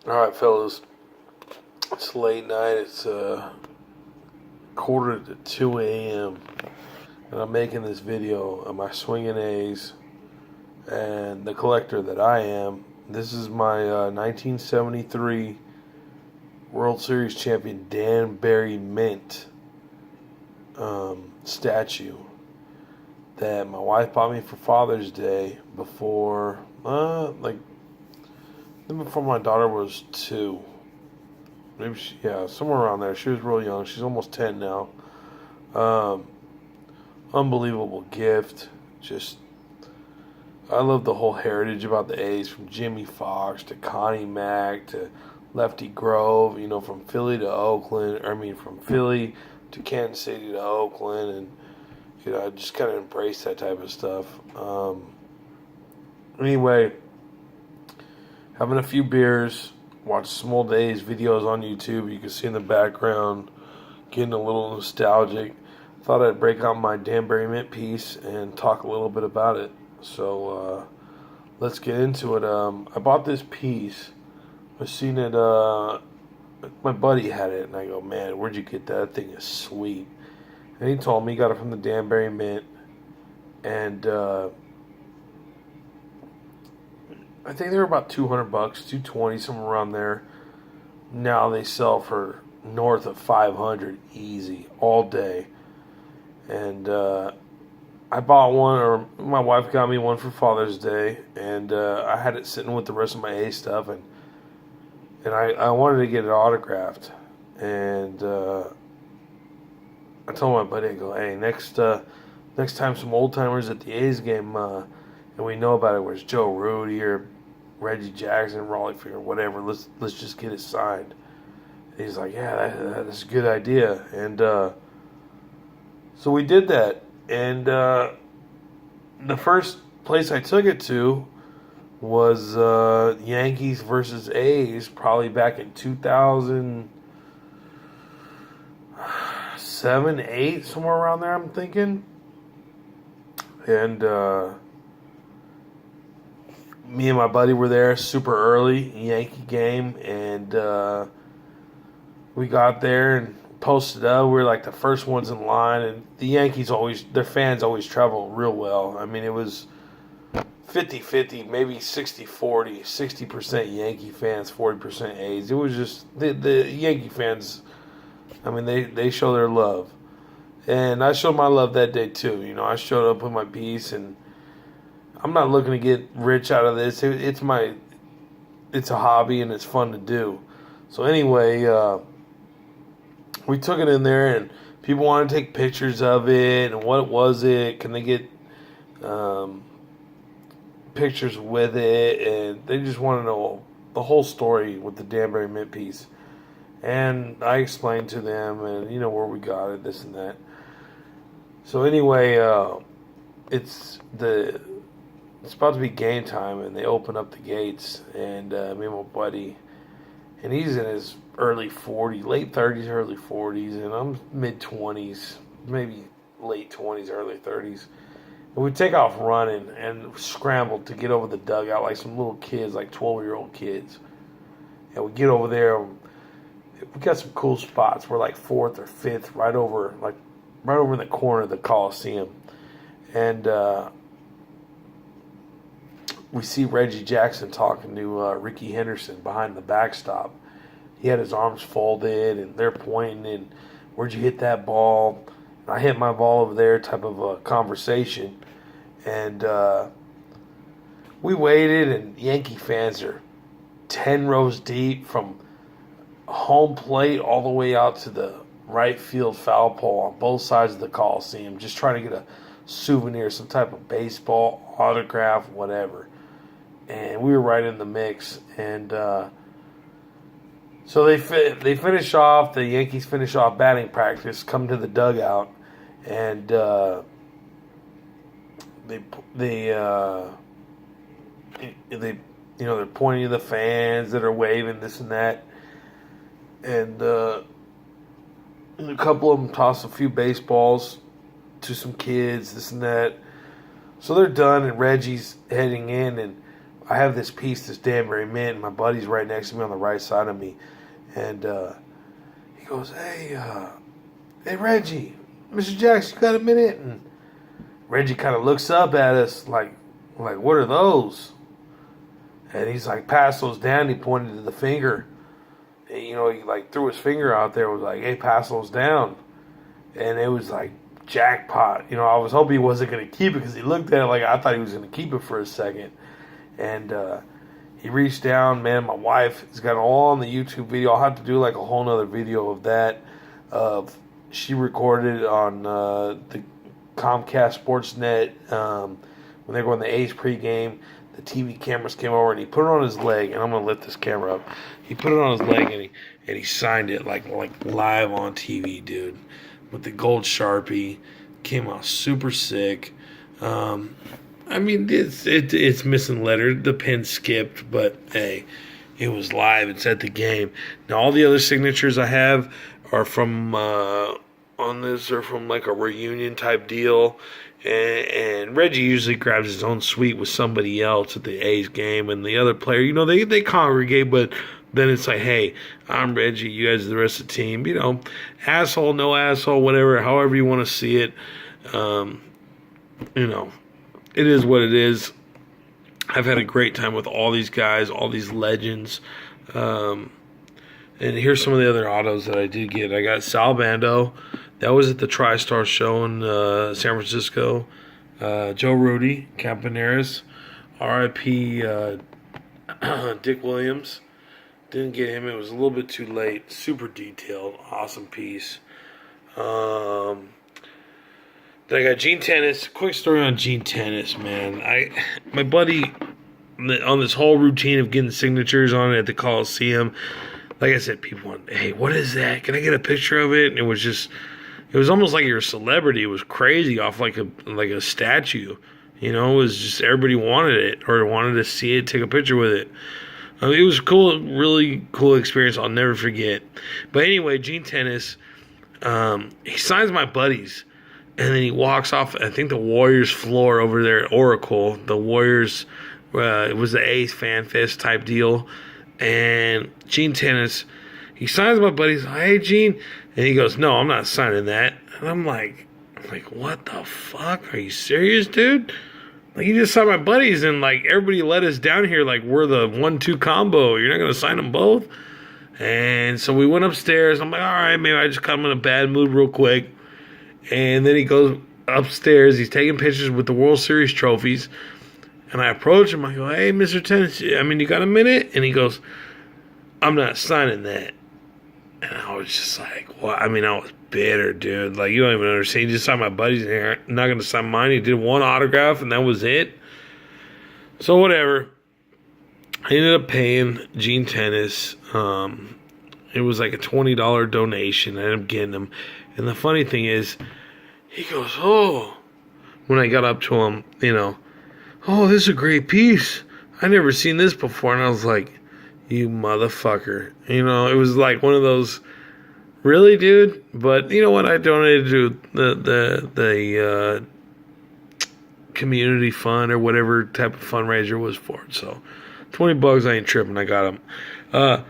Alright, fellas. It's late night. It's quarter to 2 a.m. And I'm making this video of my swinging A's and the collector that I am. This is my 1973 World Series champion Dan Barry Mint statue that my wife bought me for Father's Day before my daughter was 2. Maybe somewhere around there. She was real young. She's almost 10 now. Unbelievable gift. I love the whole heritage about the A's, from Jimmy Foxe to Connie Mack to Lefty Grove. From Philly to Oakland. From Philly to Kansas City to Oakland, and I just kind of embrace that type of stuff. Anyway, having a few beers. Watch some old A's videos on YouTube. You can see in the background, getting a little nostalgic. Thought I'd break out my Dan Barry Mint piece and talk a little bit about it. So let's get into it. I bought this piece. I seen it. My buddy had it, and I go, "Man, where'd you get that? That thing is sweet." And he told me he got it from the Dan Barry Mint, and I think they were about $200, $220, somewhere around there. Now they sell for north of $500 easy all day. And I bought one, or my wife got me one for Father's Day, and I had it sitting with the rest of my A stuff, and I wanted to get it autographed. And I told my buddy, I go, "Hey, next time some old timers at the A's game, and we know about it, where's Joe Rudy or Reggie Jackson, Raleigh Field, or whatever, let's just get it signed." And he's like, "Yeah, that's a good idea." And so we did that. And the first place I took it to was Yankees versus A's, probably back in 2007, 8, somewhere around there, I'm thinking. And me and my buddy were there super early, Yankee game, and we got there and posted up. We were like the first ones in line, and the Yankees their fans always travel real well. It was 50-50, maybe 60-40, 60% Yankee fans, 40% A's. It was just, the Yankee fans, they show their love. And I showed my love that day too. I showed up with my piece, and I'm not looking to get rich out of this. It's a hobby, and it's fun to do. So anyway, we took it in there, and people wanted to take pictures of it, and what was it? Can they get pictures with it? And they just want to know the whole story with the Dan Barry Mint piece. And I explained to them, and where we got it, this and that. So anyway, it's about to be game time, and they open up the gates, and me and my buddy, and he's in his early 40s, late 30s, early 40s, and I'm mid-20s, maybe late 20s, early 30s. And we take off running and scramble to get over the dugout like some little kids, like 12-year-old kids. And we get over there. We got some cool spots. We're like 4th or 5th, right over in the corner of the Coliseum. And we see Reggie Jackson talking to Ricky Henderson behind the backstop. He had his arms folded, and they're pointing, and "Where'd you hit that ball?" And I hit my ball over there, type of a conversation. And we waited, and Yankee fans are 10 rows deep from home plate all the way out to the right field foul pole on both sides of the Coliseum, just trying to get a souvenir, some type of baseball, autograph, whatever. And we were right in the mix. And so they finish off, the Yankees finish off batting practice, come to the dugout, and they're pointing to the fans that are waving, this and that. And a couple of them toss a few baseballs to some kids, this and that. So they're done, and Reggie's heading in, and I have this piece, this Danbury mint, and my buddy's right next to me on the right side of me. And he goes, hey Reggie, Mr. Jackson, you got a minute? And Reggie kind of looks up at us like, what are those? And he's like, pass those down. He pointed to the finger. And, he like threw his finger out there, was like, hey, pass those down. And it was like jackpot. I was hoping he wasn't going to keep it because he looked at it like I thought he was going to keep it for a second. And he reached down, man. My wife has got it all on the YouTube video. I'll have to do like a whole nother video of that. She recorded on the Comcast Sportsnet when they were on the A's pregame. The TV cameras came over and he put it on his leg. And I'm gonna lift this camera up. He put it on his leg and he signed it like live on TV, dude, with the gold Sharpie. Came out super sick. I mean, it's missing letter. The pen skipped, but hey, it was live. It's at the game. Now all the other signatures I have are from on this are from like a reunion type deal. And Reggie usually grabs his own suite with somebody else at the A's game, and the other player, they congregate, but then it's like, hey, I'm Reggie, you guys are the rest of the team, asshole, no asshole, whatever, however you want to see it, it is what it is. I've had a great time with all these guys, all these legends, and here's some of the other autos that I did get. I got Sal Bando. That was at the TriStar show in San Francisco. Joe Rudy, Campaneris, R.I.P. Dick Williams. Didn't get him. It was a little bit too late. Super detailed. Awesome piece. Then I got Gene Tenace. Quick story on Gene Tenace, man. My buddy, on this whole routine of getting signatures on it at the Coliseum, like I said, people went, hey, what is that? Can I get a picture of it? And it was almost like you're a celebrity. It was crazy, off like a statue. It was just everybody wanted it or wanted to see it, take a picture with it. It was cool, really cool experience. I'll never forget. But anyway, Gene Tenace, he signs my buddies, and then he walks off. I think the Warriors floor over there at Oracle. The Warriors, it was the A's Fan Fest type deal, and Gene Tenace, he signs my buddies. Hey, Gene. And he goes, no, I'm not signing that. And I'm like, what the fuck? Are you serious, dude? Like, you just signed my buddies, and like everybody let us down here like we're the 1-2 combo. You're not gonna sign them both? And so we went upstairs. I'm like, all right, maybe I just come in a bad mood real quick. And then he goes upstairs. He's taking pictures with the World Series trophies. And I approach him. I go, hey, Mr. Tenace, you got a minute? And he goes, I'm not signing that. And I was just like, well, I was bitter, dude. Like, you don't even understand. He just signed my buddies in here. Not going to sign mine. He did one autograph, and that was it. So, whatever. I ended up paying Gene Tenace. It was like a $20 donation. I ended up getting him. And the funny thing is, he goes, oh. When I got up to him, oh, this is a great piece. I never seen this before. And I was like, you motherfucker. It was like one of those, really, dude? But you know what? I donated to the community fund or whatever type of fundraiser was for it. So $20, I ain't tripping. I got them.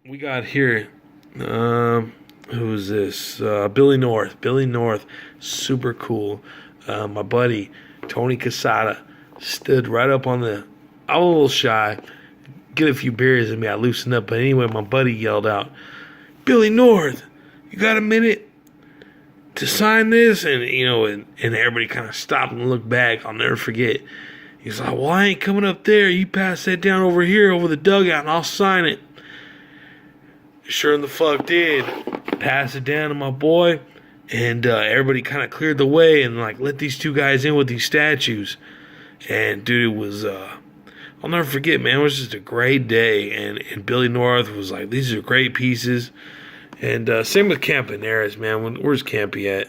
We got here, who's this? Billy North. Billy North, super cool. My buddy, Tony Casada, stood right up on the, I was a little shy. Get a few beers in me, I loosened up. But anyway, my buddy yelled out, Billy North, you got a minute to sign this? And, and everybody kind of stopped and looked back. I'll never forget. He's like, well, I ain't coming up there. You pass that down over here, over the dugout, and I'll sign it. Sure in the fuck did. Pass it down to my boy. And everybody kind of cleared the way and, let these two guys in with these statues. And, dude, it was... I'll never forget, man. It was just a great day, and Billy North was like, these are great pieces. And same with Campaneris, man. Where's Campy at?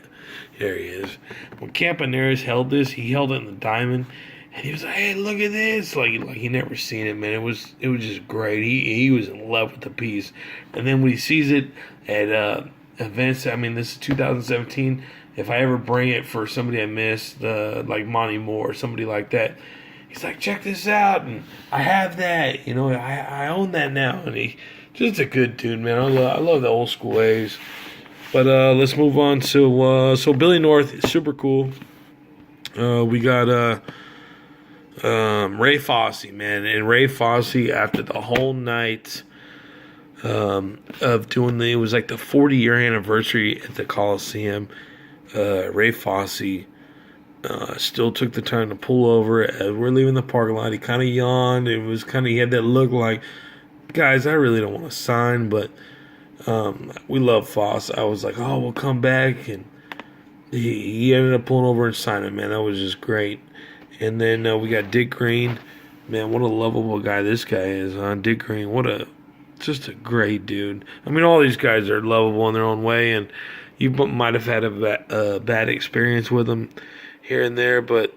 There he is. When Campaneris held this, he held it in the diamond, and he was like, hey, look at this. Like he never seen it, man. It was just great. He was in love with the piece. And then when he sees it at events, this is 2017. If I ever bring it for somebody I missed, like Monty Moore, somebody like that, he's like, check this out, and I have that, I own that now, and he just a good dude, man. I love the old school ways. But let's move on to so Billy North is super cool. We got Ray Fosse, man, and Ray Fosse after the whole night of doing it was like the 40-year anniversary at the Coliseum. Ray Fosse still took the time to pull over as we're leaving the parking lot. He kind of yawned. He had that look like, guys, I really don't want to sign, but we love Fosse. I was like, oh, we'll come back, and he ended up pulling over and signing. Man, that was just great. And then we got Dick Green. Man, what a lovable guy this guy is, huh? Dick Green, just a great dude. I mean, all these guys are lovable in their own way, and you might have had a bad experience with them here and there, but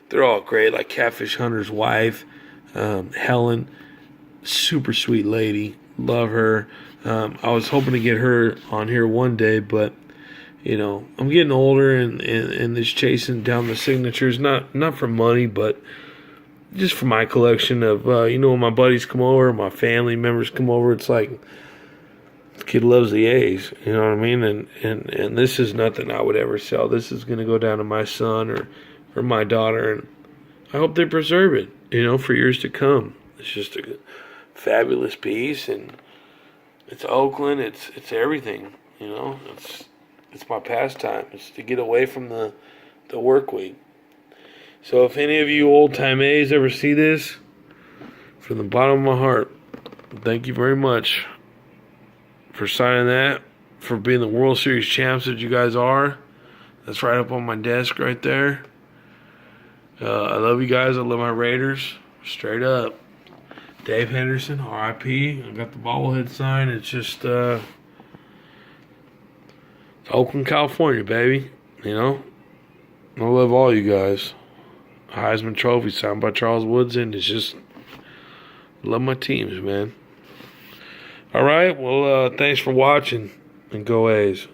they're all great. Like Catfish Hunter's wife, Helen, super sweet lady. Love her. I was hoping to get her on here one day, but I'm getting older, and this chasing down the signatures, not for money, but just for my collection of, when my buddies come over, my family members come over, it's like, this kid loves the A's, you know what I mean? And this is nothing I would ever sell. This is going to go down to my son or my daughter, and I hope they preserve it, for years to come. It's just a fabulous piece, and it's Oakland, it's everything, it's my pastime. It's to get away from the work week. So if any of you old-time A's ever see this, from the bottom of my heart, thank you very much for signing that, for being the World Series champs that you guys are. That's right up on my desk right there. I love you guys. I love my Raiders. Straight up. Dave Henderson, R.I.P. I got the bobblehead sign. It's just Oakland, California, baby. I love all you guys. Heisman Trophy signed by Charles Woodson. It's just, love my teams, man. All right, well, thanks for watching, and go A's.